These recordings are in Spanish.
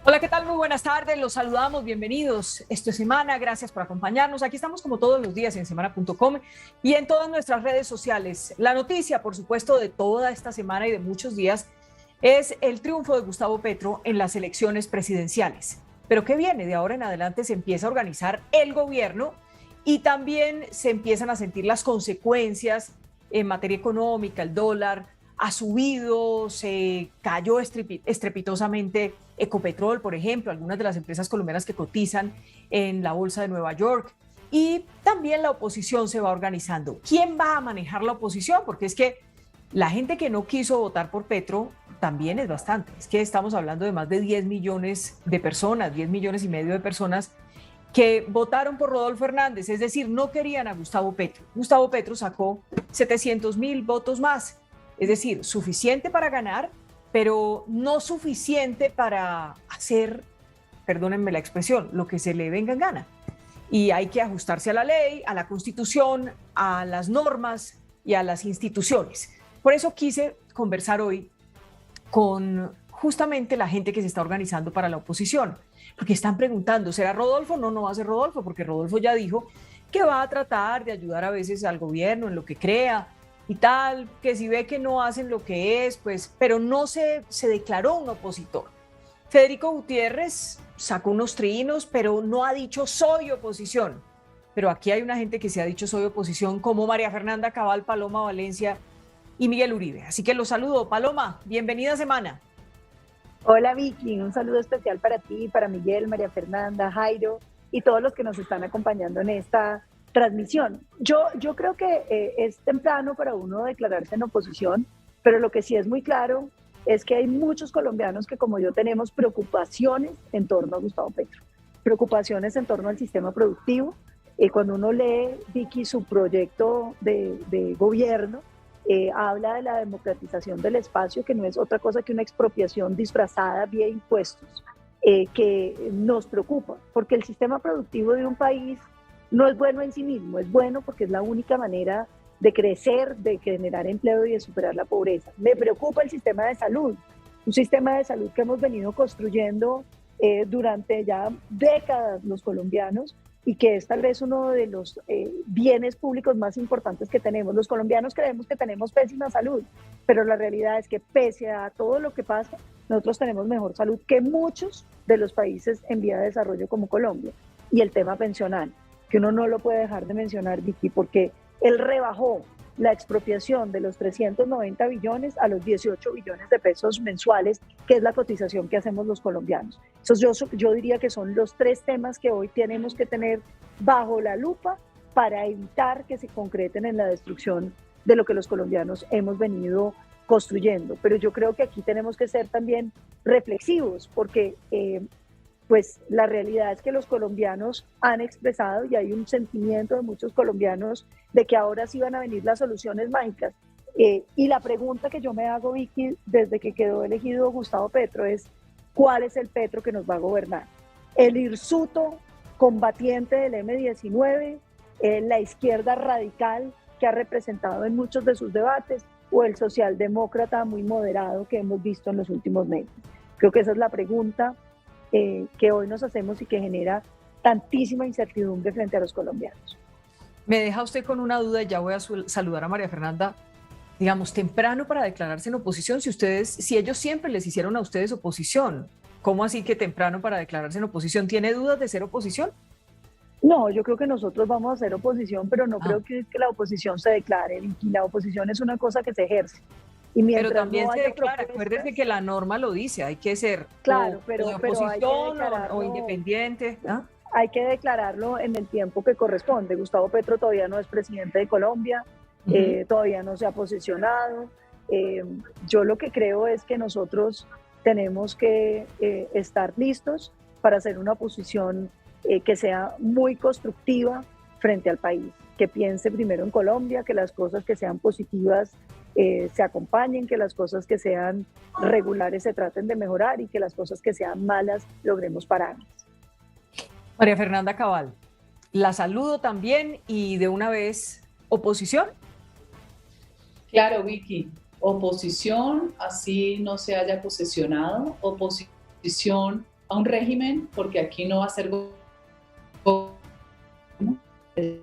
Hola, ¿qué tal? Muy buenas tardes, los saludamos, bienvenidos. Esto es Semana, gracias por acompañarnos. Aquí estamos como todos los días en semana.com y en todas nuestras redes sociales. La noticia, por supuesto, de toda esta semana y de muchos días es el triunfo de Gustavo Petro en las elecciones presidenciales. Pero ¿qué viene? De ahora en adelante se empieza a organizar el gobierno y también se empiezan a sentir las consecuencias en materia económica. El dólar ha subido, se cayó estrepitosamente Ecopetrol, por ejemplo, algunas de las empresas colombianas que cotizan en la Bolsa de Nueva York. Y también la oposición se va organizando. ¿Quién va a manejar la oposición? Porque es que la gente que no quiso votar por Petro también es bastante. Es que estamos hablando de más de 10 millones de personas, 10 millones y medio de personas que votaron por Rodolfo Hernández, es decir, no querían a Gustavo Petro. Gustavo Petro sacó 700.000 votos más, es decir, suficiente para ganar, pero no suficiente para hacer, perdónenme la expresión, lo que se le venga en gana. Y hay que ajustarse a la ley, a la Constitución, a las normas y a las instituciones. Por eso quise conversar hoy con justamente la gente que se está organizando para la oposición, porque están preguntando, ¿será Rodolfo? No, no va a ser Rodolfo, porque Rodolfo ya dijo que va a tratar de ayudar a veces al gobierno en lo que crea y tal, que si ve que no hacen lo que es, pues, pero no se declaró un opositor. Federico Gutiérrez sacó unos trinos, pero no ha dicho soy oposición. Pero aquí hay una gente que se ha dicho soy oposición, como María Fernanda Cabal, Paloma Valencia y Miguel Uribe. Así que los saludo. Paloma, bienvenida a Semana. Hola Vicky, un saludo especial para ti, para Miguel, María Fernanda, Jairo y todos los que nos están acompañando en esta transmisión. Yo creo que es temprano para uno declararse en oposición, pero lo que sí es muy claro es que hay muchos colombianos que como yo tenemos preocupaciones en torno a Gustavo Petro, preocupaciones en torno al sistema productivo. Cuando uno lee, Vicky, su proyecto de gobierno, habla de la democratización del espacio, que no es otra cosa que una expropiación disfrazada vía impuestos, que nos preocupa, porque el sistema productivo de un país no es bueno en sí mismo, es bueno porque es la única manera de crecer, de generar empleo y de superar la pobreza. Me preocupa el sistema de salud, un sistema de salud que hemos venido construyendo durante ya décadas los colombianos, y que es tal vez uno de los bienes públicos más importantes que tenemos. Los colombianos creemos que tenemos pésima salud, pero la realidad es que pese a todo lo que pasa, nosotros tenemos mejor salud que muchos de los países en vía de desarrollo como Colombia. Y el tema pensional, que uno no lo puede dejar de mencionar, Vicky, porque él rebajó la expropiación de los 390 billones a los 18 billones de pesos mensuales, que es la cotización que hacemos los colombianos. Entonces yo diría que son los tres temas que hoy tenemos que tener bajo la lupa para evitar que se concreten en la destrucción de lo que los colombianos hemos venido construyendo. Pero yo creo que aquí tenemos que ser también reflexivos, porque pues la realidad es que los colombianos han expresado, y hay un sentimiento de muchos colombianos de que ahora sí van a venir las soluciones mágicas. Y la pregunta que yo me hago, Vicky, desde que quedó elegido Gustavo Petro es, ¿cuál es el Petro que nos va a gobernar? ¿El hirsuto combatiente del M-19, la izquierda radical que ha representado en muchos de sus debates, o el socialdemócrata muy moderado que hemos visto en los últimos meses? Creo que esa es la pregunta que hoy nos hacemos y que genera tantísima incertidumbre frente a los colombianos. Me deja usted con una duda y ya voy a saludar a María Fernanda. Digamos, temprano para declararse en oposición, si ellos siempre les hicieron a ustedes oposición, ¿cómo así que temprano para declararse en oposición? ¿Tiene dudas de ser oposición? No, yo creo que nosotros vamos a hacer oposición, pero no creo que la oposición se declare. La oposición es una cosa que se ejerce. Y Pero mientras también no se haya declara, acuérdese que la norma lo dice, hay que ser claro, o de pero oposición o independiente. ¿Ah? hay que declararlo en el tiempo que corresponde. Gustavo Petro todavía no es presidente de Colombia, todavía no se ha posicionado. Yo lo que creo es que nosotros tenemos que estar listos para hacer una posición que sea muy constructiva frente al país, que piense primero en Colombia, que las cosas que sean positivas se acompañen, que las cosas que sean regulares se traten de mejorar y que las cosas que sean malas logremos pararlas. María Fernanda Cabal, la saludo también y de una vez, oposición. Claro, Vicky, oposición, así no se haya posesionado, oposición a un régimen, porque aquí no va a ser gobierno,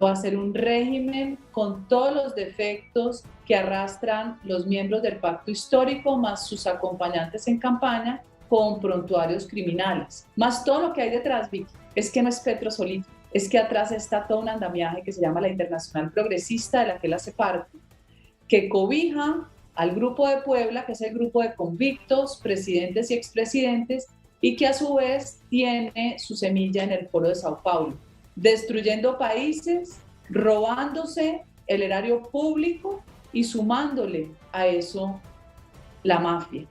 va a ser un régimen con todos los defectos que arrastran los miembros del pacto histórico, más sus acompañantes en campaña, con prontuarios criminales. Más todo lo que hay detrás, Vicky, es que no es Petro solito, es que atrás está todo un andamiaje que se llama la Internacional Progresista, de la que él hace parte, que cobija al Grupo de Puebla, que es el grupo de convictos, presidentes y expresidentes, y que a su vez tiene su semilla en el Foro de Sao Paulo, destruyendo países, robándose el erario público y sumándole a eso la mafia,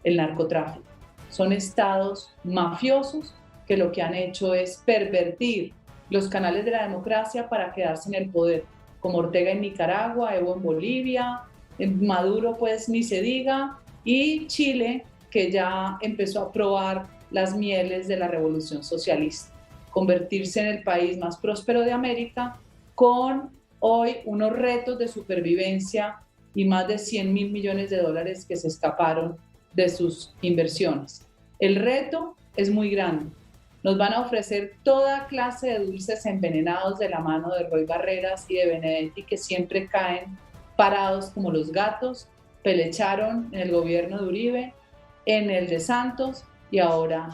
el narcotráfico. Son estados mafiosos que lo que han hecho es pervertir los canales de la democracia para quedarse en el poder, como Ortega en Nicaragua, Evo en Bolivia, Maduro pues ni se diga, y Chile, que ya empezó a probar las mieles de la revolución socialista, convertirse en el país más próspero de América, con hoy unos retos de supervivencia y más de 100.000 millones de dólares que se escaparon de sus inversiones. El reto es muy grande. Nos van a ofrecer toda clase de dulces envenenados de la mano de Roy Barreras y de Benedetti, que siempre caen parados como los gatos. Pelecharon en el gobierno de Uribe, en el de Santos, y ahora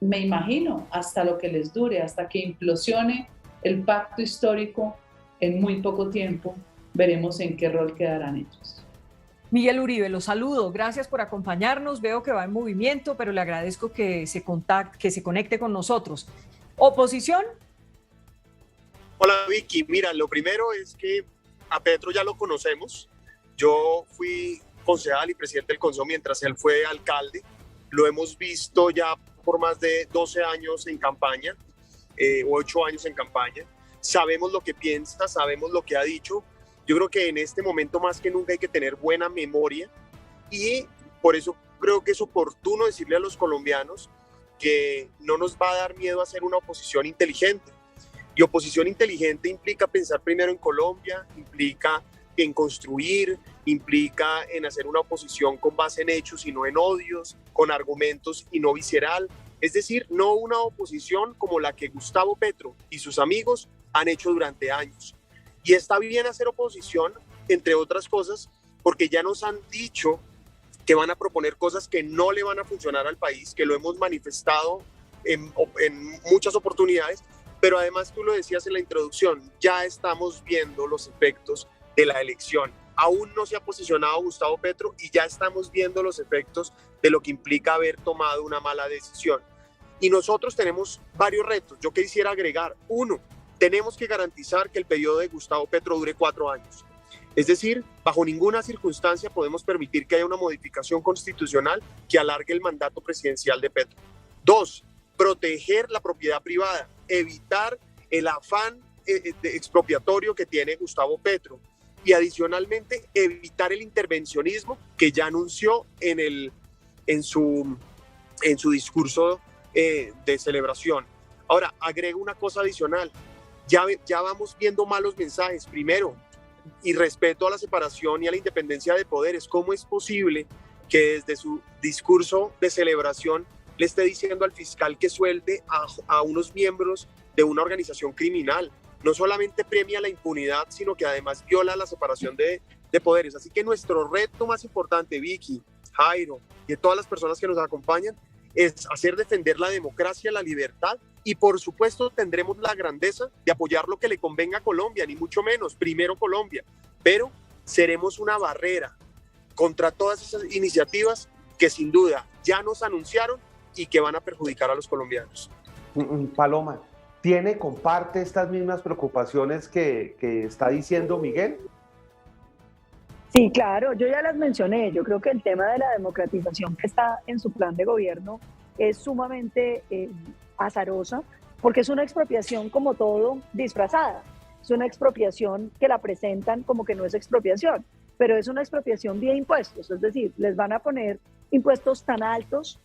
me imagino hasta lo que les dure, hasta que implosione el pacto histórico en muy poco tiempo, veremos en qué rol quedarán ellos. Miguel Uribe, lo saludo, gracias por acompañarnos, veo que va en movimiento, pero le agradezco que se conecte con nosotros. ¿Oposición? Hola Vicky, mira, lo primero es que a Petro ya lo conocemos. Yo fui concejal y presidente del Consejo mientras él fue alcalde. Lo hemos visto ya por más de 12 años en campaña, 8 años en campaña. Sabemos lo que piensa, sabemos lo que ha dicho. Yo creo que en este momento más que nunca hay que tener buena memoria y por eso creo que es oportuno decirle a los colombianos que no nos va a dar miedo a hacer una oposición inteligente. Y oposición inteligente implica pensar primero en Colombia, implica en construir, implica en hacer una oposición con base en hechos y no en odios, con argumentos y no visceral. Es decir, no una oposición como la que Gustavo Petro y sus amigos han hecho durante años. Y está bien hacer oposición, entre otras cosas, porque ya nos han dicho que van a proponer cosas que no le van a funcionar al país, que lo hemos manifestado en muchas oportunidades, pero además tú lo decías en la introducción, ya estamos viendo los efectos de la elección. Aún no se ha posicionado Gustavo Petro y ya estamos viendo los efectos de lo que implica haber tomado una mala decisión. Y nosotros tenemos varios retos. Yo quisiera agregar, uno, tenemos que garantizar que el periodo de Gustavo Petro dure 4 años. Es decir, bajo ninguna circunstancia podemos permitir que haya una modificación constitucional que alargue el mandato presidencial de Petro. 2, proteger la propiedad privada, evitar el afán expropiatorio que tiene Gustavo Petro y adicionalmente evitar el intervencionismo que ya anunció en su discurso de celebración. Ahora, agrego una cosa adicional. Ya vamos viendo malos mensajes. Primero, y respeto a la separación y a la independencia de poderes. ¿Cómo es posible que desde su discurso de celebración le esté diciendo al fiscal que suelte a unos miembros de una organización criminal? No solamente premia la impunidad, sino que además viola la separación de poderes. Así que nuestro reto más importante, Vicky, Jairo y de todas las personas que nos acompañan, es hacer defender la democracia, la libertad y por supuesto tendremos la grandeza de apoyar lo que le convenga a Colombia, ni mucho menos, primero Colombia, pero seremos una barrera contra todas esas iniciativas que sin duda ya nos anunciaron y que van a perjudicar a los colombianos. Paloma, comparte estas mismas preocupaciones que está diciendo Miguel? Sí, claro, yo ya las mencioné. Yo creo que el tema de la democratización que está en su plan de gobierno es sumamente azarosa, porque es una expropiación como todo disfrazada. Es una expropiación que la presentan como que no es expropiación, pero es una expropiación vía impuestos, es decir, les van a poner impuestos tan altos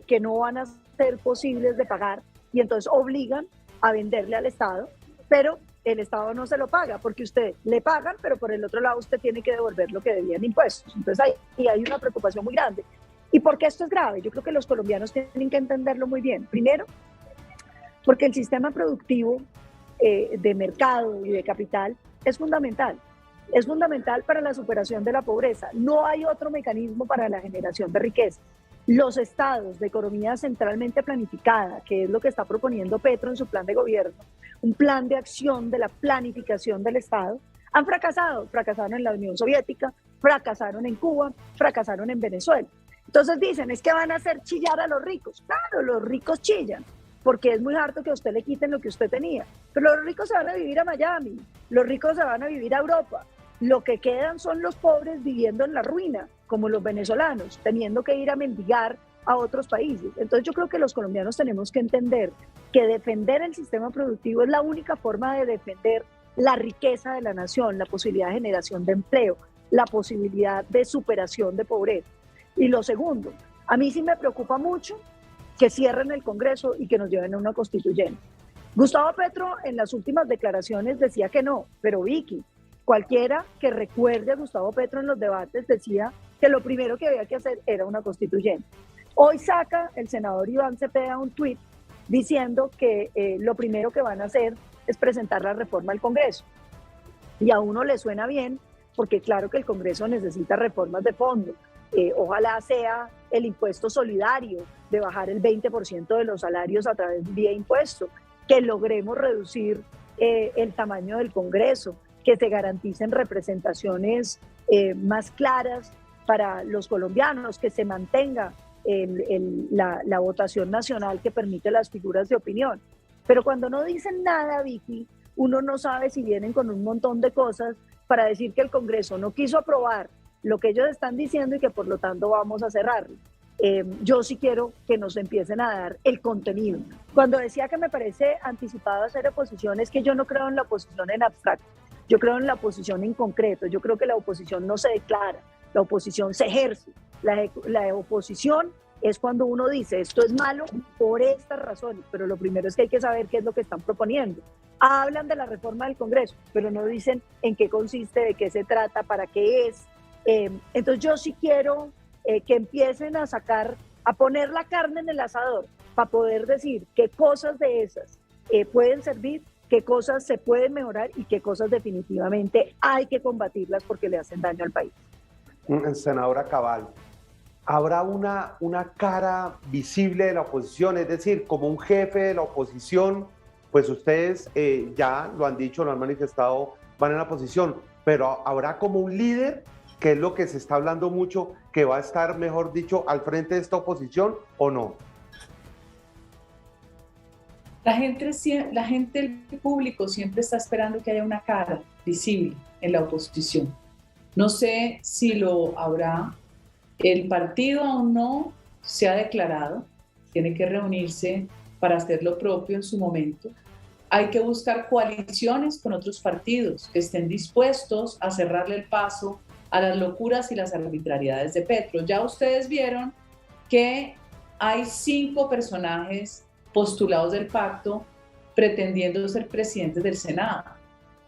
que no van a ser posibles de pagar y entonces obligan a venderle al Estado, pero el Estado no se lo paga porque usted le pagan, pero por el otro lado usted tiene que devolver lo que debía en impuestos. Entonces ahí hay una preocupación muy grande. ¿Y por qué esto es grave? Yo creo que los colombianos tienen que entenderlo muy bien. Primero, porque el sistema productivo de mercado y de capital es fundamental. Es fundamental para la superación de la pobreza. No hay otro mecanismo para la generación de riqueza. Los estados de economía centralmente planificada, que es lo que está proponiendo Petro en su plan de gobierno, un plan de acción de la planificación del Estado, han fracasado. Fracasaron en la Unión Soviética, fracasaron en Cuba, fracasaron en Venezuela. Entonces dicen, es que van a hacer chillar a los ricos. Claro, los ricos chillan, porque es muy harto que a usted le quiten lo que usted tenía. Pero los ricos se van a vivir a Miami, los ricos se van a vivir a Europa. Lo que quedan son los pobres viviendo en la ruina, como los venezolanos, teniendo que ir a mendigar a otros países. Entonces yo creo que los colombianos tenemos que entender que defender el sistema productivo es la única forma de defender la riqueza de la nación, la posibilidad de generación de empleo, la posibilidad de superación de pobreza. Y lo segundo, a mí sí me preocupa mucho que cierren el Congreso y que nos lleven a una constituyente. Gustavo Petro en las últimas declaraciones decía que no, pero Vicky, cualquiera que recuerde a Gustavo Petro en los debates decía que lo primero que había que hacer era una constituyente. Hoy saca el senador Iván Cepeda un tuit diciendo que lo primero que van a hacer es presentar la reforma al Congreso. Y a uno le suena bien, porque claro que el Congreso necesita reformas de fondo. Ojalá sea el impuesto solidario, de bajar el 20% de los salarios a través de impuesto, que logremos reducir el tamaño del Congreso, que se garanticen representaciones más claras para los colombianos, que se mantenga la votación nacional que permite las figuras de opinión. Pero cuando no dicen nada, Vicky, uno no sabe si vienen con un montón de cosas para decir que el Congreso no quiso aprobar lo que ellos están diciendo y que por lo tanto vamos a cerrarlo. Yo sí quiero que nos empiecen a dar el contenido. Cuando decía que me parece anticipado hacer oposición, es que yo no creo en la oposición en abstracto, yo creo en la oposición en concreto. Yo creo que la oposición no se declara, la oposición se ejerce. La oposición es cuando uno dice esto es malo por estas razones, pero lo primero es que hay que saber qué es lo que están proponiendo. Hablan de la reforma del Congreso, pero no dicen en qué consiste, de qué se trata, para qué es. Entonces yo sí quiero que empiecen a sacar, a poner la carne en el asador para poder decir qué cosas de esas pueden servir, qué cosas se pueden mejorar y qué cosas definitivamente hay que combatirlas porque le hacen daño al país. Senadora Cabal, ¿habrá una cara visible de la oposición? Es decir, como un jefe de la oposición, pues ustedes ya lo han dicho, lo han manifestado, van en la oposición, pero ¿habrá como un líder, que es lo que se está hablando mucho, que va a estar, mejor dicho, al frente de esta oposición o no? La gente, el público siempre está esperando que haya una cara visible en la oposición. No sé si lo habrá. El partido aún no se ha declarado, tiene que reunirse para hacer lo propio en su momento. Hay que buscar coaliciones con otros partidos que estén dispuestos a cerrarle el paso a las locuras y las arbitrariedades de Petro. Ya ustedes vieron que hay 5 personajes postulados del pacto pretendiendo ser presidentes del Senado.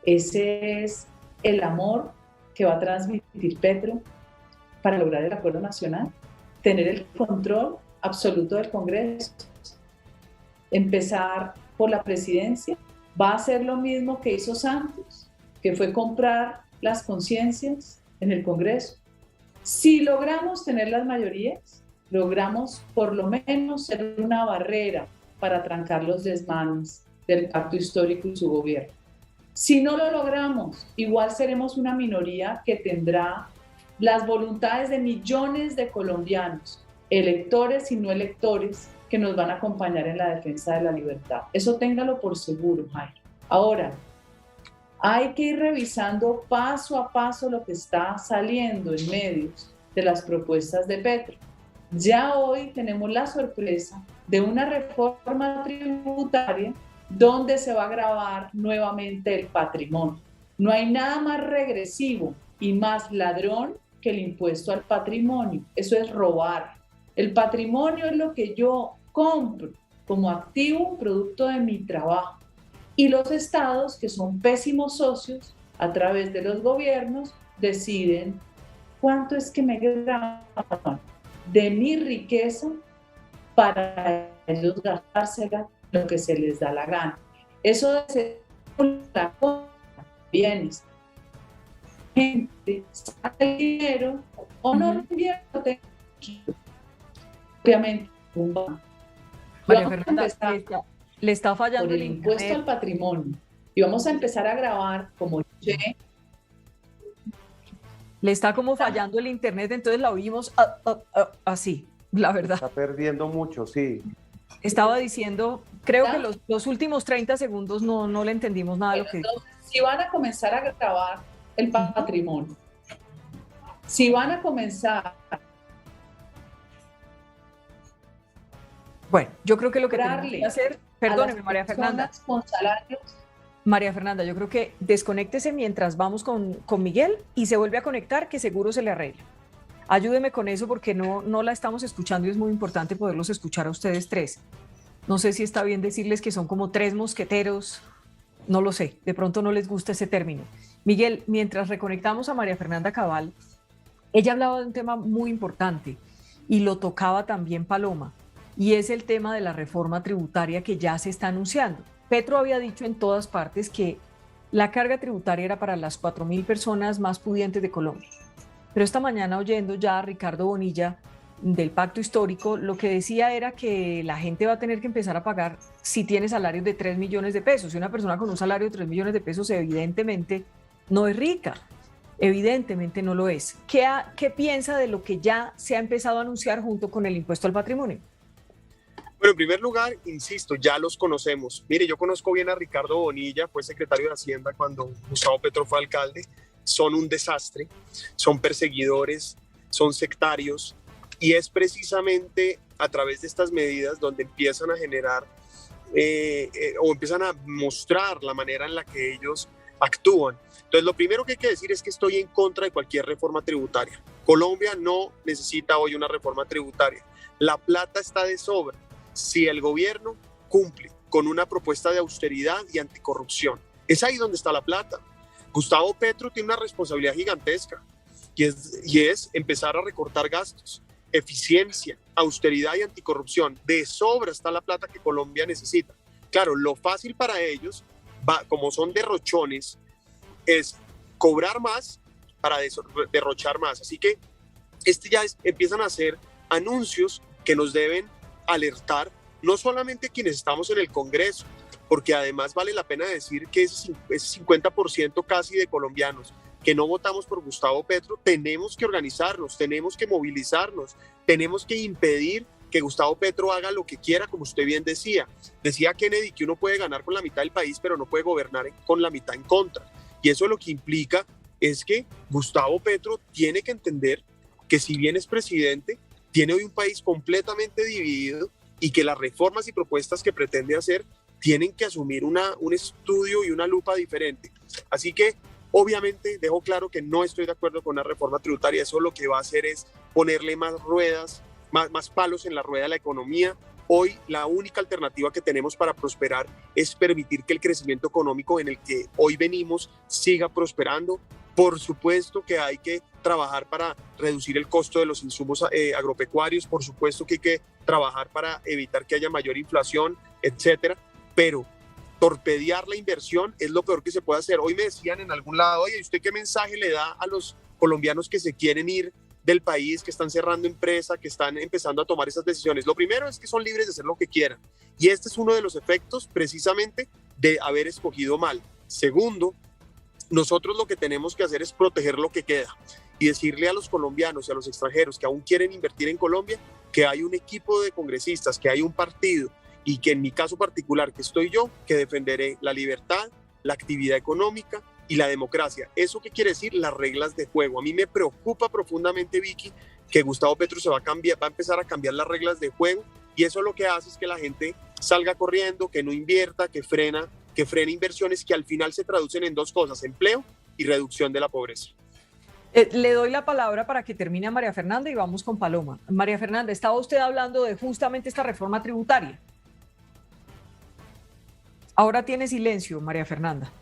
Ese es el amor que va a transmitir Petro para lograr el acuerdo nacional, tener el control absoluto del Congreso, empezar por la presidencia. Va a hacer lo mismo que hizo Santos, que fue comprar las conciencias en el Congreso. Si logramos tener las mayorías, logramos por lo menos ser una barrera para trancar los desmanes del pacto histórico y su gobierno. Si no lo logramos, igual seremos una minoría que tendrá las voluntades de millones de colombianos, electores y no electores, que nos van a acompañar en la defensa de la libertad. Eso téngalo por seguro, Jairo. Ahora, hay que ir revisando paso a paso lo que está saliendo en medios de las propuestas de Petro. Ya hoy tenemos la sorpresa de una reforma tributaria donde se va a gravar nuevamente el patrimonio. No hay nada más regresivo y más ladrón que el impuesto al patrimonio. Eso es robar. El patrimonio es lo que yo compro como activo, producto de mi trabajo. Y los estados, que son pésimos socios, a través de los gobiernos, deciden cuánto es que me graban. de mi riqueza para ellos gastársela lo que se les da la gana. Eso de ser bienes. Gente saca el dinero o no lo invierte. Obviamente, María Fernanda, le está fallando por el impuesto al patrimonio y vamos a empezar a grabar como le está como fallando el internet, entonces la oímos así, la verdad. Está perdiendo mucho, sí. Estaba diciendo, creo que los últimos 30 segundos no le entendimos nada de lo que dijo. Si van a comenzar a grabar el patrimonio, si van a comenzar... Bueno, yo creo que lo que tenemos que hacer, perdóneme, María Fernanda. Con salarios. María Fernanda, yo creo que desconéctese mientras vamos con Miguel y se vuelve a conectar, que seguro se le arregla. Ayúdeme con eso porque no la estamos escuchando y es muy importante poderlos escuchar a ustedes tres. No sé si está bien decirles que son como tres mosqueteros, no lo sé, de pronto no les gusta ese término. Miguel, mientras reconectamos a María Fernanda Cabal, ella hablaba de un tema muy importante y lo tocaba también Paloma, y es el tema de la reforma tributaria que ya se está anunciando. Petro había dicho en todas partes que la carga tributaria era para las 4.000 personas más pudientes de Colombia. Pero esta mañana, oyendo ya a Ricardo Bonilla del Pacto Histórico, lo que decía era que la gente va a tener que empezar a pagar si tiene salarios de 3 millones de pesos. Y una persona con un salario de 3 millones de pesos evidentemente no es rica, evidentemente no lo es. ¿Qué piensa de lo que ya se ha empezado a anunciar junto con el impuesto al patrimonio? Bueno, en primer lugar, insisto, ya los conocemos. Mire, yo conozco bien a Ricardo Bonilla, fue secretario de Hacienda cuando Gustavo Petro fue alcalde. Son un desastre, son perseguidores, son sectarios, y es precisamente a través de estas medidas donde empiezan a generar o empiezan a mostrar la manera en la que ellos actúan. Entonces, lo primero que hay que decir es que estoy en contra de cualquier reforma tributaria. Colombia no necesita hoy una reforma tributaria. La plata está de sobra si el gobierno cumple con una propuesta de austeridad y anticorrupción. Es ahí donde está la plata. Gustavo Petro tiene una responsabilidad gigantesca y es empezar a recortar gastos, eficiencia, austeridad y anticorrupción. De sobra está la plata que Colombia necesita. Claro, lo fácil para ellos, como son derrochones, es cobrar más para derrochar más. Así que empiezan a hacer anuncios que nos deben alertar, no solamente quienes estamos en el Congreso, porque además vale la pena decir que ese 50% casi de colombianos que no votamos por Gustavo Petro, tenemos que organizarnos, tenemos que movilizarnos, tenemos que impedir que Gustavo Petro haga lo que quiera, como usted bien decía. Decía Kennedy que uno puede ganar con la mitad del país, pero no puede gobernar con la mitad en contra. Y eso lo que implica es que Gustavo Petro tiene que entender que si bien es presidente, tiene hoy un país completamente dividido y que las reformas y propuestas que pretende hacer tienen que asumir un estudio y una lupa diferente. Así que, obviamente, dejo claro que no estoy de acuerdo con una reforma tributaria. Eso lo que va a hacer es ponerle más ruedas, más palos en la rueda de la economía. Hoy la única alternativa que tenemos para prosperar es permitir que el crecimiento económico en el que hoy venimos siga prosperando. Por supuesto que hay que trabajar para reducir el costo de los insumos agropecuarios, por supuesto que hay que trabajar para evitar que haya mayor inflación, etcétera, pero torpedear la inversión es lo peor que se puede hacer. Hoy me decían en algún lado, oye, ¿usted qué mensaje le da a los colombianos que se quieren ir del país, que están cerrando empresa, que están empezando a tomar esas decisiones? Lo primero es que son libres de hacer lo que quieran, y este es uno de los efectos precisamente de haber escogido mal. Segundo, nosotros lo que tenemos que hacer es proteger lo que queda y decirle a los colombianos y a los extranjeros que aún quieren invertir en Colombia que hay un equipo de congresistas, que hay un partido, y que en mi caso particular, que estoy yo, que defenderé la libertad, la actividad económica y la democracia. ¿Eso qué quiere decir? Las reglas de juego. A mí me preocupa profundamente, Vicky, que Gustavo Petro va a empezar a cambiar las reglas de juego, y eso lo que hace es que la gente salga corriendo, que no invierta, que frene inversiones que al final se traducen en dos cosas: empleo y reducción de la pobreza. Le doy la palabra para que termine a María Fernanda y vamos con Paloma. María Fernanda, estaba usted hablando de justamente esta reforma tributaria. Ahora tiene silencio, María Fernanda.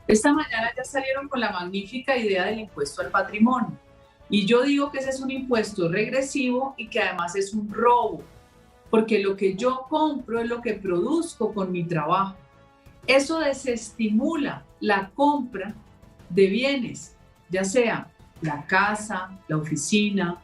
Esta mañana ya salieron con la magnífica idea del impuesto al patrimonio. Y yo digo que ese es un impuesto regresivo y que además es un robo, porque lo que yo compro es lo que produzco con mi trabajo. Eso desestimula la compra de bienes, ya sea la casa, la oficina,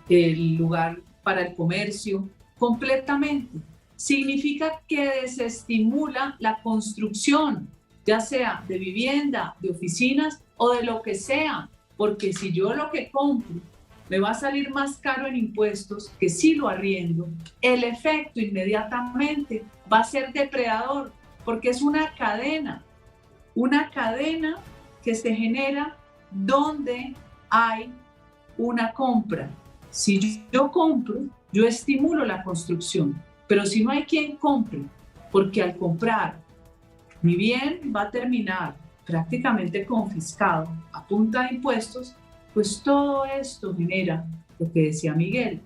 el lugar para el comercio, completamente. Significa que desestimula la construcción, ya sea de vivienda, de oficinas o de lo que sea, porque si yo lo que compro me va a salir más caro en impuestos que si lo arriendo, el efecto inmediatamente va a ser depredador, porque es una cadena que se genera donde hay una compra. Si yo compro, yo estimulo la construcción, pero si no hay quien compre, porque al comprar mi bien va a terminar prácticamente confiscado a punta de impuestos, pues todo esto genera lo que decía Miguel,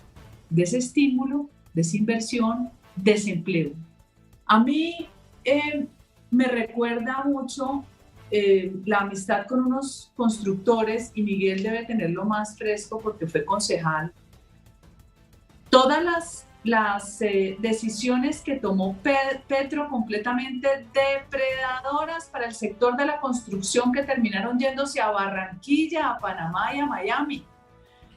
desestímulo, desinversión, desempleo. A mí me recuerda mucho la amistad con unos constructores, y Miguel debe tenerlo más fresco porque fue concejal. Todas las decisiones que tomó Petro, completamente depredadoras para el sector de la construcción, que terminaron yéndose a Barranquilla, a Panamá y a Miami.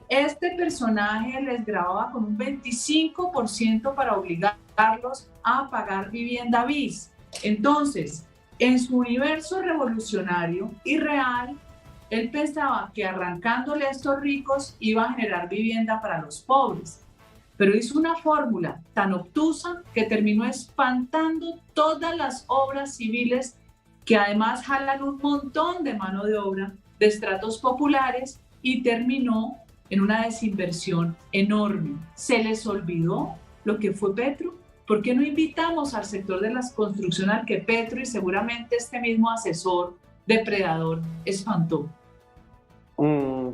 Este personaje les grababa con un 25% para obligarlos a pagar vivienda bis. Entonces, en su universo revolucionario y real, él pensaba que arrancándole a estos ricos iba a generar vivienda para los pobres. Pero hizo una fórmula tan obtusa que terminó espantando todas las obras civiles, que además jalan un montón de mano de obra de estratos populares, y terminó en una desinversión enorme. ¿Se les olvidó lo que fue Petro? ¿Por qué no invitamos al sector de la construcción al que Petro y seguramente este mismo asesor depredador espantó?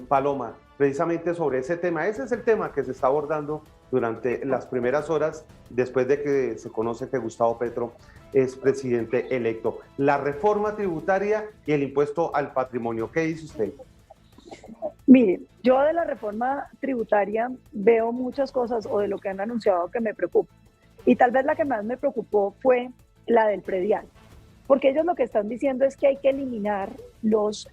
Paloma, precisamente sobre ese tema, ese es el tema que se está abordando durante las primeras horas después de que se conoce que Gustavo Petro es presidente electo. La reforma tributaria y el impuesto al patrimonio, ¿qué dice usted? Mire, yo de la reforma tributaria veo muchas cosas, o de lo que han anunciado, que me preocupan. Y tal vez la que más me preocupó fue la del predial, porque ellos lo que están diciendo es que hay que eliminar los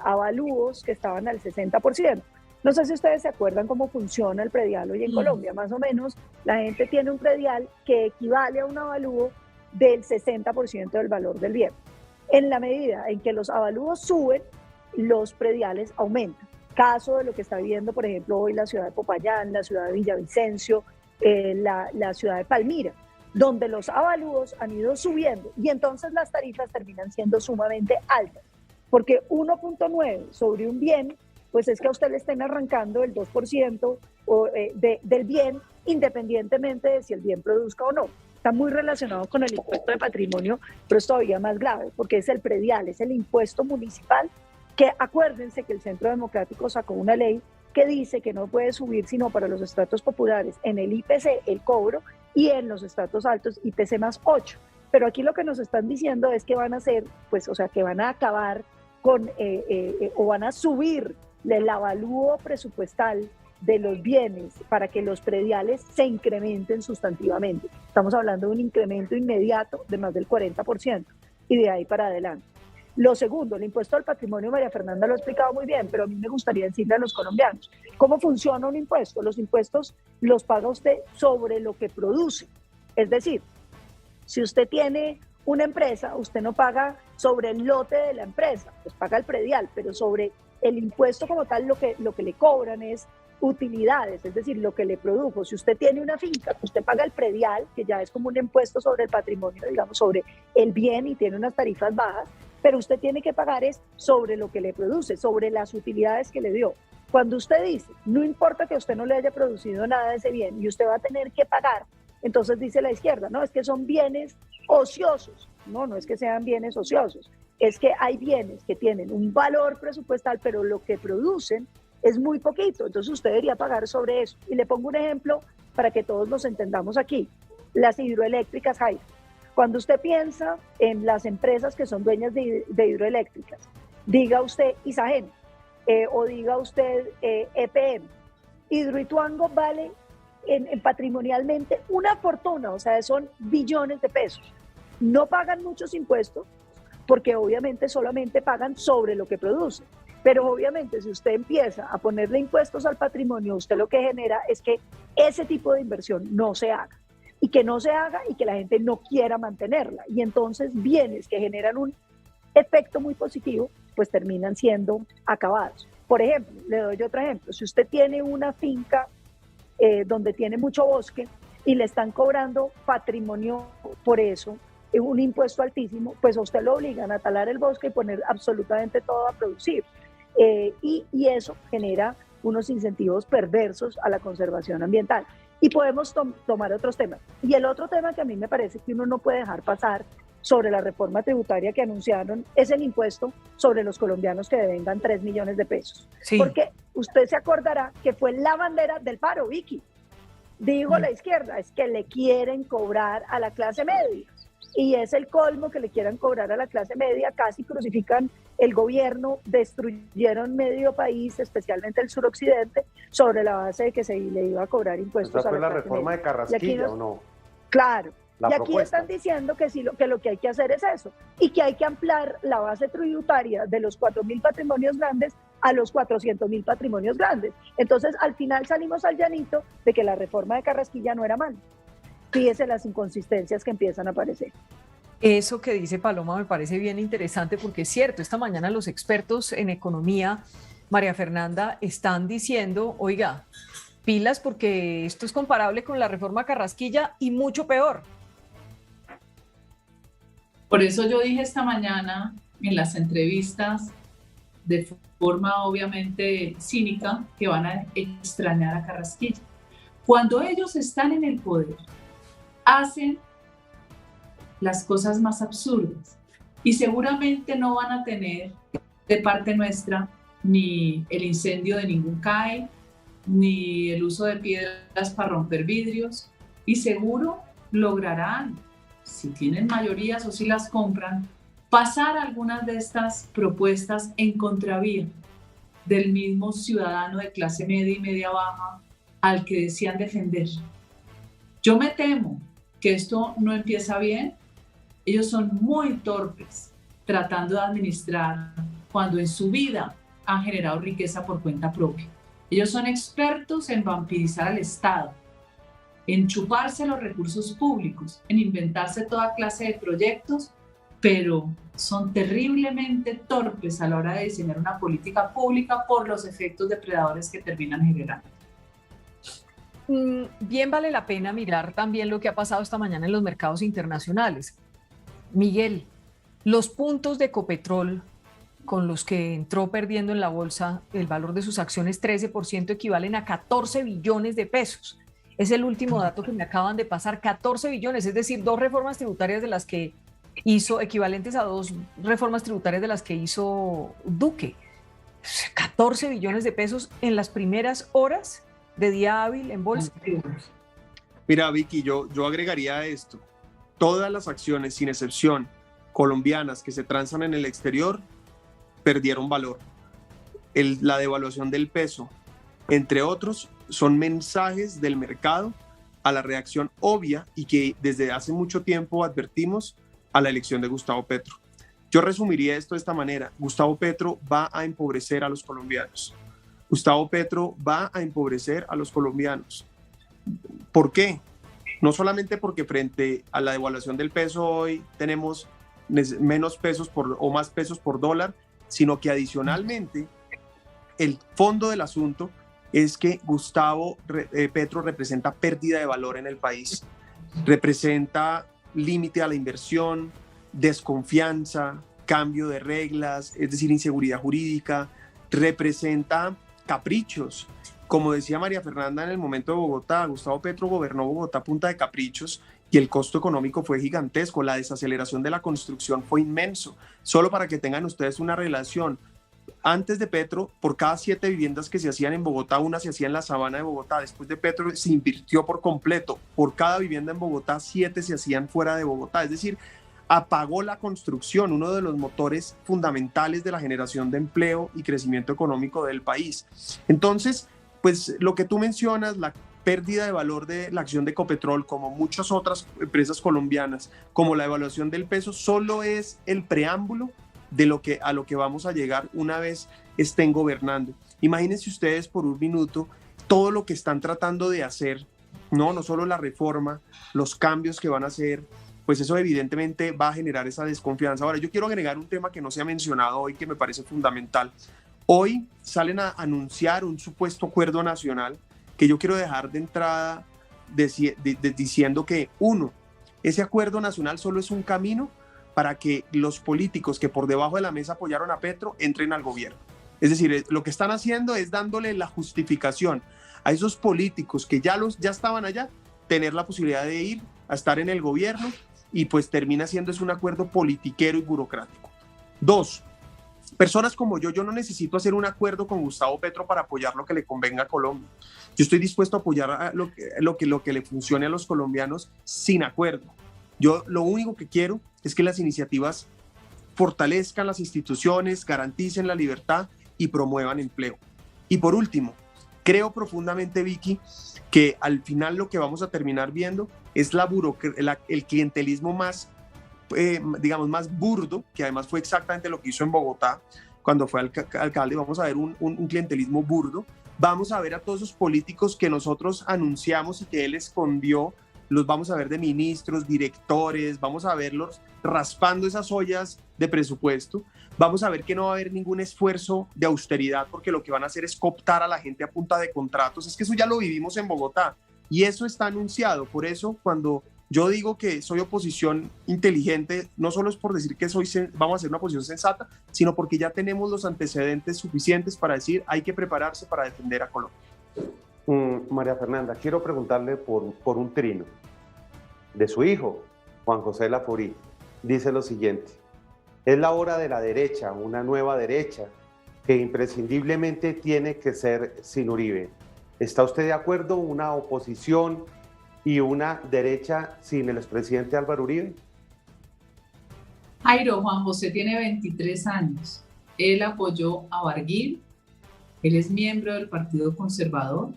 avalúos que estaban al 60%. No sé si ustedes se acuerdan cómo funciona el predial hoy en Colombia. Más o menos la gente tiene un predial que equivale a un avalúo del 60% del valor del bien. En la medida en que los avalúos suben, los prediales aumentan. Caso de lo que está viviendo, por ejemplo, hoy la ciudad de Popayán, la ciudad de Villavicencio, la ciudad de Palmira, donde los avalúos han ido subiendo y entonces las tarifas terminan siendo sumamente altas, porque 1.9 sobre un bien, pues es que a usted le estén arrancando el 2% del bien, independientemente de si el bien produzca o no. Está muy relacionado con el impuesto de patrimonio, pero es todavía más grave, porque es el predial, es el impuesto municipal, que acuérdense que el Centro Democrático sacó una ley que dice que no puede subir sino para los estratos populares en el IPC el cobro, y en los estratos altos IPC más 8. Pero aquí lo que nos están diciendo es que van a hacer, pues, o sea, que van a acabar con, o van a subir el avalúo presupuestal de los bienes para que los prediales se incrementen sustantivamente. Estamos hablando de un incremento inmediato de más del 40% y de ahí para adelante. Lo segundo, el impuesto al patrimonio, María Fernanda lo ha explicado muy bien, pero a mí me gustaría decirle a los colombianos, ¿cómo funciona un impuesto? Los impuestos los paga usted sobre lo que produce. Es decir, si usted tiene una empresa, usted no paga sobre el lote de la empresa, pues paga el predial, pero sobre el impuesto como tal lo que le cobran es utilidades, es decir, lo que le produjo. Si usted tiene una finca, usted paga el predial, que ya es como un impuesto sobre el patrimonio, digamos, sobre el bien, y tiene unas tarifas bajas, pero usted tiene que pagar es sobre lo que le produce, sobre las utilidades que le dio. Cuando usted dice, no importa que usted no le haya producido nada de ese bien y usted va a tener que pagar, entonces dice la izquierda, no, es que son bienes ociosos. No, no es que sean bienes ociosos, es que hay bienes que tienen un valor presupuestal, pero lo que producen es muy poquito, entonces usted debería pagar sobre eso. Y le pongo un ejemplo para que todos nos entendamos aquí. Las hidroeléctricas, Jairo. Cuando usted piensa en las empresas que son dueñas de hidroeléctricas, diga usted Isagen. o diga usted EPM. Hidroituango vale en patrimonialmente una fortuna, o sea, son billones de pesos. No pagan muchos impuestos porque obviamente solamente pagan sobre lo que produce. Pero obviamente si usted empieza a ponerle impuestos al patrimonio, usted lo que genera es que ese tipo de inversión no se haga. Y que no se haga y que la gente no quiera mantenerla. Y entonces bienes que generan un efecto muy positivo, pues terminan siendo acabados. Por ejemplo, le doy otro ejemplo. Si usted tiene una finca donde tiene mucho bosque y le están cobrando patrimonio por eso, un impuesto altísimo, pues a usted lo obligan a talar el bosque y poner absolutamente todo a producir. Y eso genera unos incentivos perversos a la conservación ambiental. Y podemos tomar otros temas. Y el otro tema que a mí me parece que uno no puede dejar pasar sobre la reforma tributaria que anunciaron es el impuesto sobre los colombianos que devengan 3 millones de pesos. Sí. Porque usted se acordará que fue la bandera del paro, Vicky. Digo la izquierda, es que le quieren cobrar a la clase media. Y es el colmo que le quieran cobrar a la clase media, casi crucifican el gobierno, destruyeron medio país, especialmente el suroccidente, sobre la base de que se le iba a cobrar impuestos a la clase media. ¿Esa fue la reforma de Carrasquilla o no? Claro. Y aquí están diciendo que, lo que hay que hacer es eso, y que hay que ampliar la base tributaria de los 4.000 patrimonios grandes a los 400.000 patrimonios grandes. Entonces, al final salimos al llanito de que la reforma de Carrasquilla no era mala. Fíjese las inconsistencias que empiezan a aparecer. Eso que dice Paloma me parece bien interesante porque es cierto, esta mañana los expertos en economía, María Fernanda, están diciendo, oiga, pilas porque esto es comparable con la reforma Carrasquilla y mucho peor. Por eso yo dije esta mañana en las entrevistas, de forma obviamente cínica, que van a extrañar a Carrasquilla. Cuando ellos están en el poder, hacen las cosas más absurdas y seguramente no van a tener de parte nuestra ni el incendio de ningún CAE, ni el uso de piedras para romper vidrios, y seguro lograrán, si tienen mayorías o si las compran, pasar algunas de estas propuestas en contravía del mismo ciudadano de clase media y media baja al que decían defender. Yo me temo que esto no empieza bien. Ellos son muy torpes tratando de administrar cuando en su vida han generado riqueza por cuenta propia. Ellos son expertos en vampirizar al Estado, en chuparse los recursos públicos, en inventarse toda clase de proyectos, pero son terriblemente torpes a la hora de diseñar una política pública por los efectos depredadores que terminan generando. Bien vale la pena mirar también lo que ha pasado esta mañana en los mercados internacionales. Miguel, los puntos de Ecopetrol con los que entró perdiendo en la bolsa el valor de sus acciones 13% equivalen a 14 billones de pesos. Es el último dato que me acaban de pasar, 14 billones, es decir, 2 reformas tributarias de las que hizo, equivalentes a 2 reformas tributarias de las que hizo Duque. 14 billones de pesos en las primeras horas de día hábil en bolsa. Mira, Vicky, yo agregaría a esto. Todas las acciones, sin excepción, colombianas que se transan en el exterior, perdieron valor. La devaluación del peso, entre otros, son mensajes del mercado a la reacción obvia y que desde hace mucho tiempo advertimos a la elección de Gustavo Petro. Yo resumiría esto de esta manera. Gustavo Petro va a empobrecer a los colombianos. Gustavo Petro va a empobrecer a los colombianos. ¿Por qué? No solamente porque frente a la devaluación del peso hoy tenemos menos pesos o más pesos por dólar, sino que adicionalmente el fondo del asunto es que Gustavo Petro representa pérdida de valor en el país, representa límite a la inversión, desconfianza, cambio de reglas, es decir, inseguridad jurídica, representa caprichos. Como decía María Fernanda en el momento de Bogotá, Gustavo Petro gobernó Bogotá a punta de caprichos y el costo económico fue gigantesco, la desaceleración de la construcción fue inmenso. Solo para que tengan ustedes una relación, antes de Petro, por cada 7 viviendas que se hacían en Bogotá, una se hacía en la sabana de Bogotá. Después de Petro se invirtió por completo. Por cada vivienda en Bogotá, 7 se hacían fuera de Bogotá. Es decir, apagó la construcción, uno de los motores fundamentales de la generación de empleo y crecimiento económico del país. Entonces, pues lo que tú mencionas, la pérdida de valor de la acción de Ecopetrol, como muchas otras empresas colombianas, como la devaluación del peso, solo es el preámbulo de a lo que vamos a llegar una vez estén gobernando. Imagínense ustedes por un minuto todo lo que están tratando de hacer, no solo la reforma, los cambios que van a hacer, pues eso evidentemente va a generar esa desconfianza. Ahora, yo quiero agregar un tema que no se ha mencionado hoy, que me parece fundamental. Hoy salen a anunciar un supuesto acuerdo nacional que yo quiero dejar de entrada diciendo que, uno, ese acuerdo nacional solo es un camino para que los políticos que por debajo de la mesa apoyaron a Petro entren al gobierno. Es decir, lo que están haciendo es dándole la justificación a esos políticos que ya estaban allá, tener la posibilidad de ir a estar en el gobierno, y pues termina siendo un acuerdo politiquero y burocrático. Dos, personas como yo no necesito hacer un acuerdo con Gustavo Petro para apoyar lo que le convenga a Colombia. Yo estoy dispuesto a apoyar lo que le funcione a los colombianos sin acuerdo. Yo lo único que quiero es que las iniciativas fortalezcan las instituciones, garanticen la libertad y promuevan empleo. Y por último, creo profundamente, Vicky, que al final lo que vamos a terminar viendo es el clientelismo más, digamos, más burdo, que además fue exactamente lo que hizo en Bogotá cuando fue alcalde. Vamos a ver un clientelismo burdo. Vamos a ver a todos esos políticos que nosotros anunciamos y que él escondió, los vamos a ver de ministros, directores, vamos a verlos raspando esas ollas de presupuesto. Vamos a ver que no va a haber ningún esfuerzo de austeridad, porque lo que van a hacer es cooptar a la gente a punta de contratos. Es que eso ya lo vivimos en Bogotá y eso está anunciado. Por eso, cuando yo digo que soy oposición inteligente, no solo es por decir que vamos a hacer una oposición sensata, sino porque ya tenemos los antecedentes suficientes para decir hay que prepararse para defender a Colombia. María Fernanda, quiero preguntarle por un trino de su hijo, Juan José Laforí. Dice lo siguiente: es la hora de la derecha, una nueva derecha que imprescindiblemente tiene que ser sin Uribe. ¿Está usted de acuerdo? ¿Una oposición y una derecha sin el expresidente Álvaro Uribe? Jairo, Juan José tiene 23 años. Él apoyó a Barguil, él es miembro del Partido Conservador,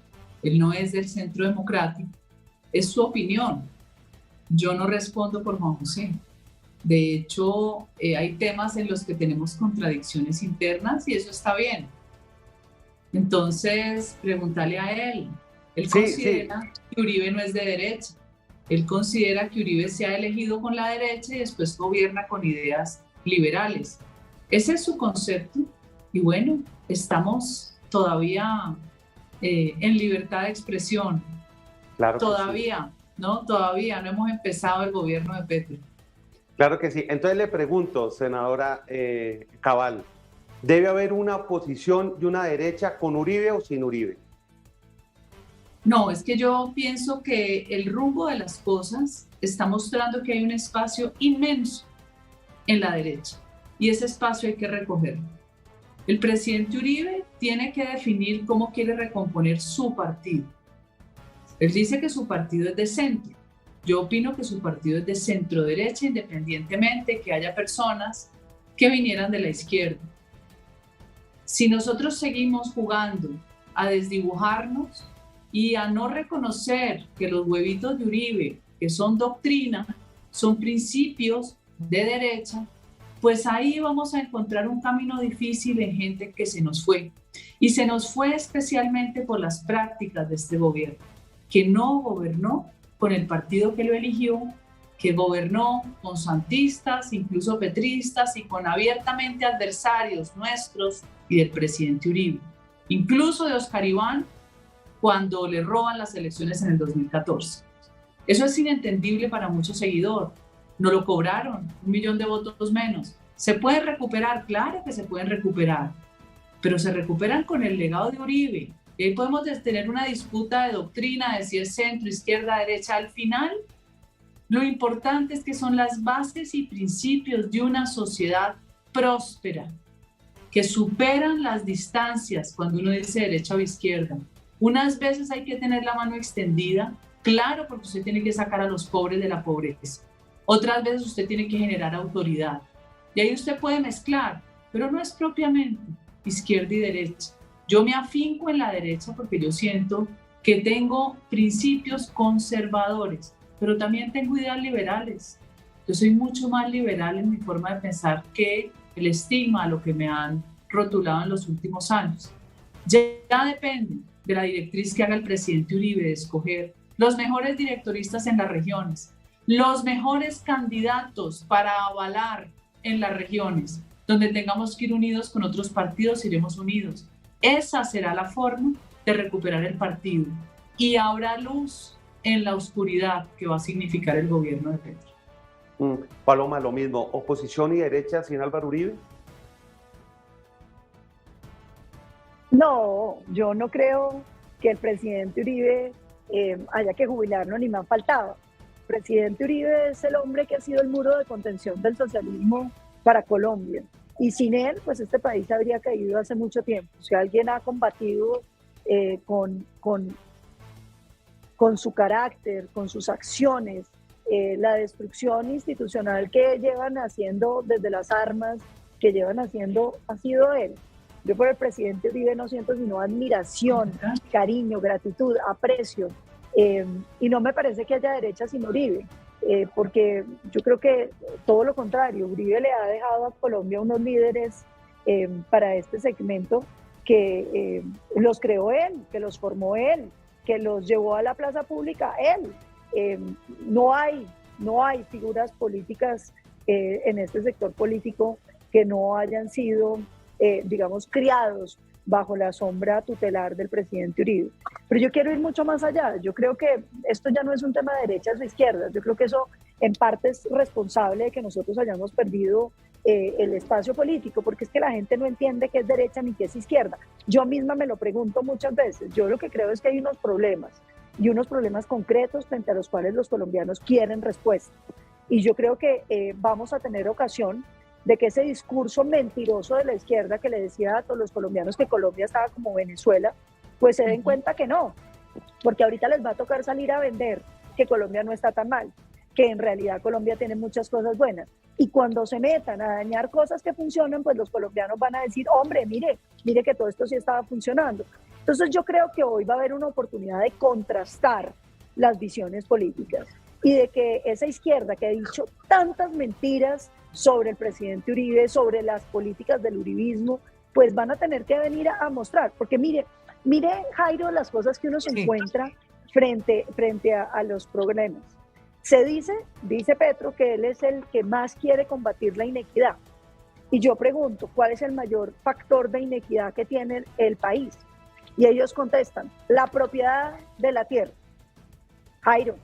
él no es del Centro Democrático, es su opinión. Yo no respondo por Juan José. De hecho, hay temas en los que tenemos contradicciones internas y eso está bien. Entonces, pregúntale a él. Él considera que Uribe no es de derecha. Él considera que Uribe se ha elegido con la derecha y después gobierna con ideas liberales. Ese es su concepto. Y bueno, estamos todavía en libertad de expresión. Claro. Todavía, sí. Todavía no hemos empezado el gobierno de Petro. Claro que sí. Entonces le pregunto, senadora Cabal, ¿debe haber una oposición y una derecha con Uribe o sin Uribe? No, es que yo pienso que el rumbo de las cosas está mostrando que hay un espacio inmenso en la derecha y ese espacio hay que recogerlo. El presidente Uribe tiene que definir cómo quiere recomponer su partido. Él dice que su partido es de centro. Yo opino que su partido es de centro derecha, independientemente que haya personas que vinieran de la izquierda. Si nosotros seguimos jugando a desdibujarnos y a no reconocer que los huevitos de Uribe, que son doctrina, son principios de derecha, pues ahí vamos a encontrar un camino difícil en gente que se nos fue. Y se nos fue especialmente por las prácticas de este gobierno, que no gobernó con el partido que lo eligió, que gobernó con santistas, incluso petristas y con abiertamente adversarios nuestros y del presidente Uribe, incluso de Oscar Iván cuando le roban las elecciones en el 2014. Eso es inentendible para muchos seguidores. No lo cobraron, 1 millón de votos menos. ¿Se puede recuperar? Claro que se pueden recuperar, pero se recuperan con el legado de Uribe. Y ahí podemos tener una disputa de doctrina, de si es centro, izquierda, derecha. Al final, lo importante es que son las bases y principios de una sociedad próspera, que superan las distancias cuando uno dice derecha o izquierda. Unas veces hay que tener la mano extendida, claro, porque usted tiene que sacar a los pobres de la pobreza. Otras veces usted tiene que generar autoridad. Y ahí usted puede mezclar, pero no es propiamente izquierda y derecha. Yo me afinco en la derecha porque yo siento que tengo principios conservadores, pero también tengo ideas liberales. Yo soy mucho más liberal en mi forma de pensar que el estigma a lo que me han rotulado en los últimos años. Ya depende de la directriz que haga el presidente Uribe de escoger los mejores directoristas en las regiones, los mejores candidatos para avalar en las regiones, donde tengamos que ir unidos con otros partidos, iremos unidos. Esa será la forma de recuperar el partido y habrá luz en la oscuridad que va a significar el gobierno de Petro. Paloma, lo mismo, oposición y derecha sin Álvaro Uribe. No, yo no creo que el presidente Uribe haya que jubilarlo, ni más faltaba. El presidente Uribe es el hombre que ha sido el muro de contención del socialismo para Colombia. Y sin él, pues este país habría caído hace mucho tiempo. Si alguien ha combatido con su carácter, con sus acciones, la destrucción institucional que llevan haciendo desde las armas, que llevan haciendo, ha sido él. Yo por el presidente Uribe no siento sino admiración, cariño, gratitud, aprecio. Y no me parece que haya derecha sin Uribe, porque yo creo que todo lo contrario, Uribe le ha dejado a Colombia unos líderes para este segmento que los creó él, que los formó él, que los llevó a la plaza pública él. No hay figuras políticas en este sector político que no hayan sido, digamos, criados bajo la sombra tutelar del presidente Uribe. Pero yo quiero ir mucho más allá. Yo creo que esto ya no es un tema de derechas o izquierdas. Yo creo que eso en parte es responsable de que nosotros hayamos perdido el espacio político, porque es que la gente no entiende qué es derecha ni qué es izquierda. Yo misma me lo pregunto muchas veces. Yo lo que creo es que hay unos problemas, y unos problemas concretos frente a los cuales los colombianos quieren respuesta. Y yo creo que vamos a tener ocasión de que ese discurso mentiroso de la izquierda que le decía a todos los colombianos que Colombia estaba como Venezuela, pues se den cuenta que no, porque ahorita les va a tocar salir a vender que Colombia no está tan mal, que en realidad Colombia tiene muchas cosas buenas. Y cuando se metan a dañar cosas que funcionan, pues los colombianos van a decir, hombre, mire que todo esto sí estaba funcionando. Entonces yo creo que hoy va a haber una oportunidad de contrastar las visiones políticas y de que esa izquierda que ha dicho tantas mentiras sobre el presidente Uribe, sobre las políticas del uribismo, pues van a tener que venir a mostrar. Porque mire, Jairo, las cosas que uno se encuentra frente a los problemas. Se dice Petro que él es el que más quiere combatir la inequidad. Y yo pregunto, ¿cuál es el mayor factor de inequidad que tiene el país? Y ellos contestan, la propiedad de la tierra. Jairo,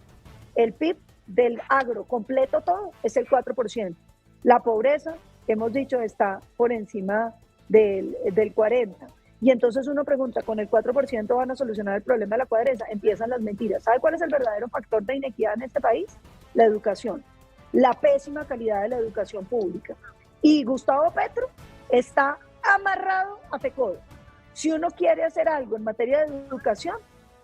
el PIB del agro completo todo es el 4%. La pobreza, hemos dicho, está por encima del 40%. Y entonces uno pregunta, ¿con el 4% van a solucionar el problema de la pobreza? Empiezan las mentiras. ¿Sabe cuál es el verdadero factor de inequidad en este país? La educación. La pésima calidad de la educación pública. Y Gustavo Petro está amarrado a FECODE. Si uno quiere hacer algo en materia de educación,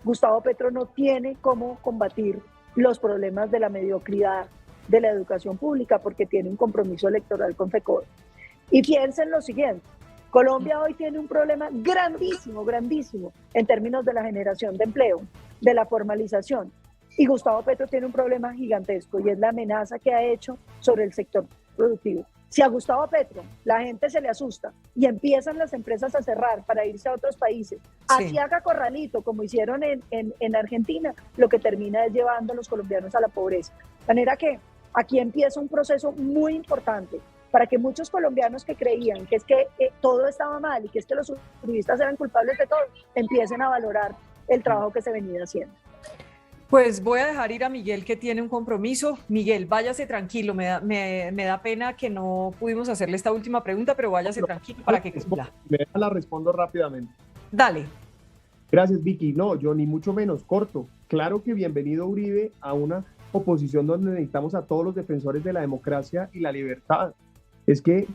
Gustavo Petro no tiene cómo combatir los problemas de la mediocridad de la educación pública porque tiene un compromiso electoral con FECODE. Y piensen lo siguiente, Colombia hoy tiene un problema grandísimo en términos de la generación de empleo, de la formalización. Y Gustavo Petro tiene un problema gigantesco y es la amenaza que ha hecho sobre el sector productivo. Si a Gustavo Petro la gente se le asusta y empiezan las empresas a cerrar para irse a otros países, así haga corralito como hicieron en Argentina, lo que termina es llevando a los colombianos a la pobreza. De manera que aquí empieza un proceso muy importante para que muchos colombianos que creían que es que todo estaba mal y que es que los uribistas eran culpables de todo, empiecen a valorar el trabajo que se venía haciendo. Pues voy a dejar ir a Miguel, que tiene un compromiso. Miguel, váyase tranquilo, me da pena que no pudimos hacerle esta última pregunta, pero váyase tranquilo para que cumpla. Me la respondo rápidamente. Dale. Gracias, Vicky. No, yo ni mucho menos, corto. Claro que bienvenido Uribe a una oposición donde necesitamos a todos los defensores de la democracia y la libertad. Es que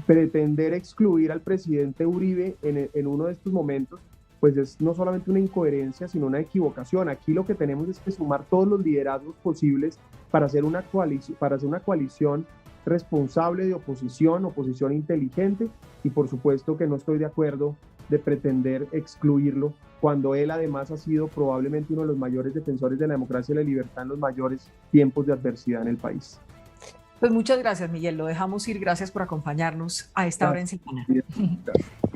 pretender excluir al presidente Uribe en uno de estos momentos pues es no solamente una incoherencia, sino una equivocación. Aquí lo que tenemos es que sumar todos los liderazgos posibles para hacer una coalición responsable de oposición inteligente, y por supuesto que no estoy de acuerdo de pretender excluirlo cuando él además ha sido probablemente uno de los mayores defensores de la democracia y la libertad en los mayores tiempos de adversidad en el país. Pues muchas gracias, Miguel, lo dejamos ir, gracias por acompañarnos a esta hora en Semana.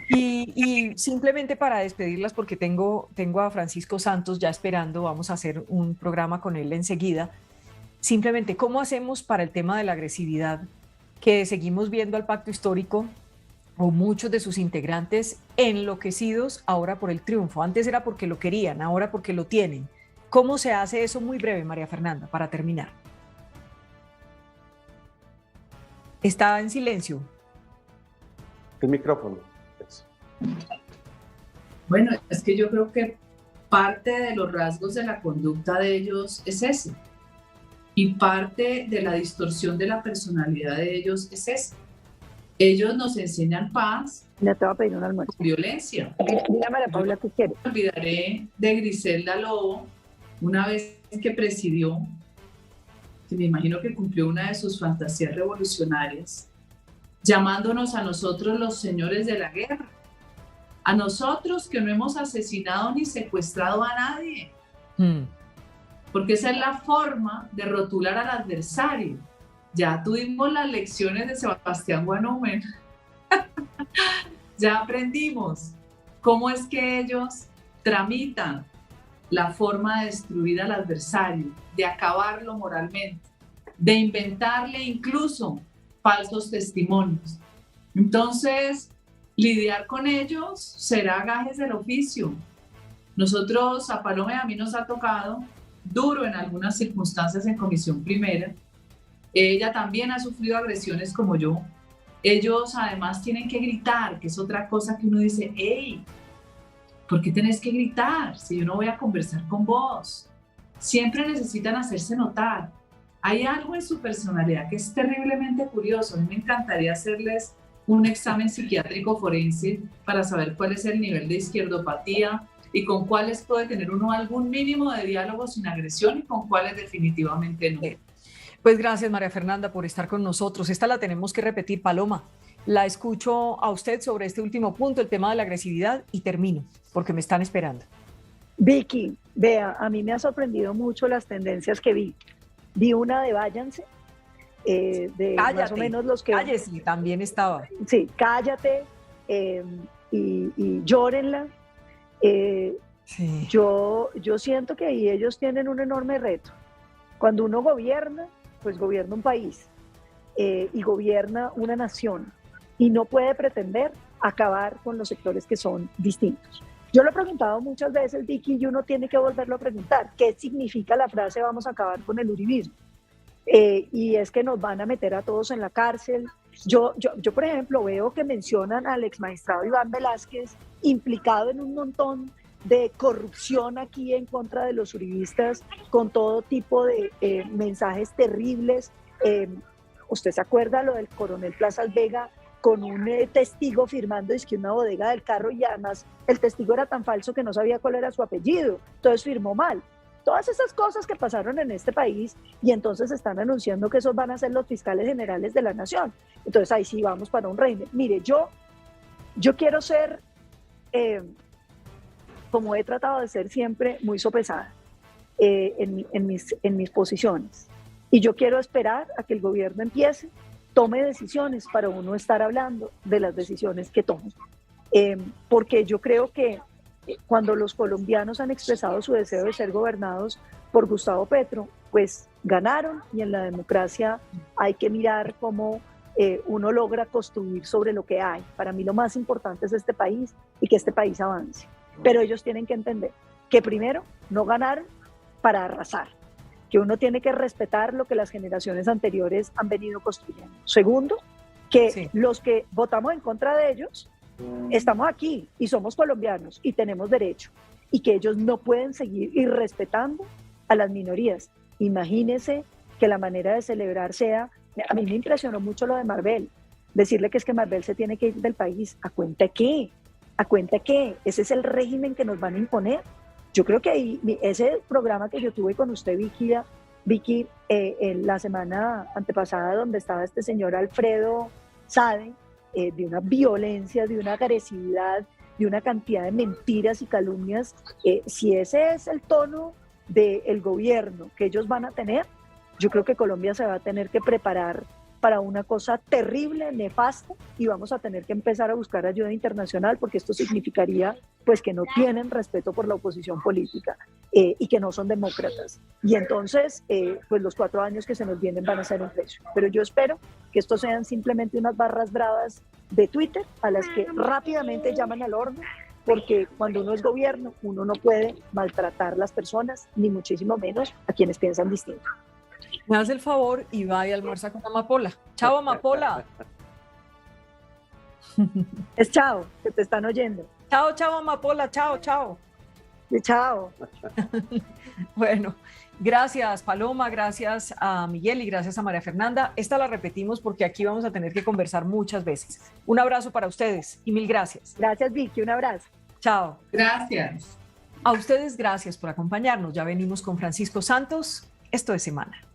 Y simplemente para despedirlas, porque tengo a Francisco Santos ya esperando, vamos a hacer un programa con él enseguida. Simplemente, ¿cómo hacemos para el tema de la agresividad que seguimos viendo al pacto histórico o muchos de sus integrantes enloquecidos ahora por el triunfo? Antes era porque lo querían, ahora porque lo tienen. ¿Cómo se hace eso? Muy breve, María Fernanda, para terminar. Está en silencio. El micrófono. Bueno, es que yo creo que parte de los rasgos de la conducta de ellos es ese. Y parte de la distorsión de la personalidad de ellos es ese. Ellos nos enseñan paz. Ya te voy a pedir un almuerzo. Violencia. Dígame, Paula, ¿qué quieres? Me olvidaré de Griselda Lobo, una vez que presidió, que me imagino que cumplió una de sus fantasías revolucionarias, llamándonos a nosotros los señores de la guerra, a nosotros que no hemos asesinado ni secuestrado a nadie, porque esa es la forma de rotular al adversario. Ya tuvimos las lecciones de Sebastián Guanúmen, ya aprendimos cómo es que ellos tramitan la forma de destruir al adversario, de acabarlo moralmente, de inventarle incluso falsos testimonios. Entonces, lidiar con ellos será gajes del oficio. Nosotros, a Paloma y a mí nos ha tocado duro en algunas circunstancias en Comisión Primera. Ella también ha sufrido agresiones como yo. Ellos además tienen que gritar, que es otra cosa que uno dice, hey, ¿por qué tenés que gritar si yo no voy a conversar con vos? Siempre necesitan hacerse notar. Hay algo en su personalidad que es terriblemente curioso. A mí me encantaría hacerles un examen psiquiátrico forense para saber cuál es el nivel de izquierdopatía y con cuáles puede tener uno algún mínimo de diálogo sin agresión y con cuáles definitivamente no. Pues gracias, María Fernanda, por estar con nosotros. Esta la tenemos que repetir. Paloma, la escucho a usted sobre este último punto, el tema de la agresividad, y termino, porque me están esperando. Vicky, vea, a mí me ha sorprendido mucho las tendencias que vi. Vi una de váyanse, de cállate, más o menos los que... Cállese, también estaba. Sí, cállate y llórenla. Sí. Yo siento que ahí ellos tienen un enorme reto. Cuando uno gobierna, pues gobierna un país y gobierna una nación y no puede pretender acabar con los sectores que son distintos. Yo lo he preguntado muchas veces, Vicky, y uno tiene que volverlo a preguntar. ¿Qué significa la frase vamos a acabar con el uribismo? Y es que nos van a meter a todos en la cárcel. Yo, por ejemplo, veo que mencionan al exmagistrado Iván Velázquez implicado en un montón de corrupción aquí en contra de los uribistas, con todo tipo de mensajes terribles. ¿Usted se acuerda lo del coronel Plazas Vega con un testigo firmando que una bodega del carro, y además el testigo era tan falso que no sabía cuál era su apellido, entonces firmó mal? Todas esas cosas que pasaron en este país, y entonces están anunciando que esos van a ser los fiscales generales de la nación. Entonces ahí sí vamos para un régimen. Mire, yo quiero ser, como he tratado de ser siempre, muy sopesada en mis posiciones. Y yo quiero esperar a que el gobierno empiece, tome decisiones para uno estar hablando de las decisiones que tome. Porque yo creo que cuando los colombianos han expresado su deseo de ser gobernados por Gustavo Petro, pues ganaron, y en la democracia hay que mirar cómo uno logra construir sobre lo que hay. Para mí lo más importante es este país y que este país avance. Pero ellos tienen que entender que primero no ganaron para arrasar, que uno tiene que respetar lo que las generaciones anteriores han venido construyendo. Segundo, que sí, los que votamos en contra de ellos estamos aquí y somos colombianos y tenemos derecho, y que ellos no pueden seguir irrespetando a las minorías. Imagínense que la manera de celebrar sea, a mí me impresionó mucho lo de Marvel, decirle que es que Marvel se tiene que ir del país. ¿A cuenta de qué? ¿A cuenta qué? ¿Ese es el régimen que nos van a imponer? Yo creo que ahí, ese programa que yo tuve con usted, Vicky, en la semana antepasada, donde estaba este señor Alfredo Sade, de una violencia, de una agresividad, de una cantidad de mentiras y calumnias, si ese es el tono del gobierno que ellos van a tener, yo creo que Colombia se va a tener que preparar para una cosa terrible, nefasta, y vamos a tener que empezar a buscar ayuda internacional, porque esto significaría pues que no tienen respeto por la oposición política y que no son demócratas. Y entonces pues los 4 años que se nos vienen van a ser un precio. Pero yo espero que esto sean simplemente unas barras bravas de Twitter a las que rápidamente llaman al orden, porque cuando uno es gobierno, uno no puede maltratar a las personas, ni muchísimo menos a quienes piensan distinto. Me hace el favor y va y almuerza con Amapola. Chao, Amapola. Es chao, que te están oyendo. Chao, chao, Amapola. Chao, chao. Y chao. Bueno, gracias Paloma, gracias a Miguel y gracias a María Fernanda. Esta la repetimos porque aquí vamos a tener que conversar muchas veces. Un abrazo para ustedes y mil gracias. Gracias, Vicky, un abrazo. Chao. Gracias. A ustedes gracias por acompañarnos. Ya venimos con Francisco Santos. Esto es Semana.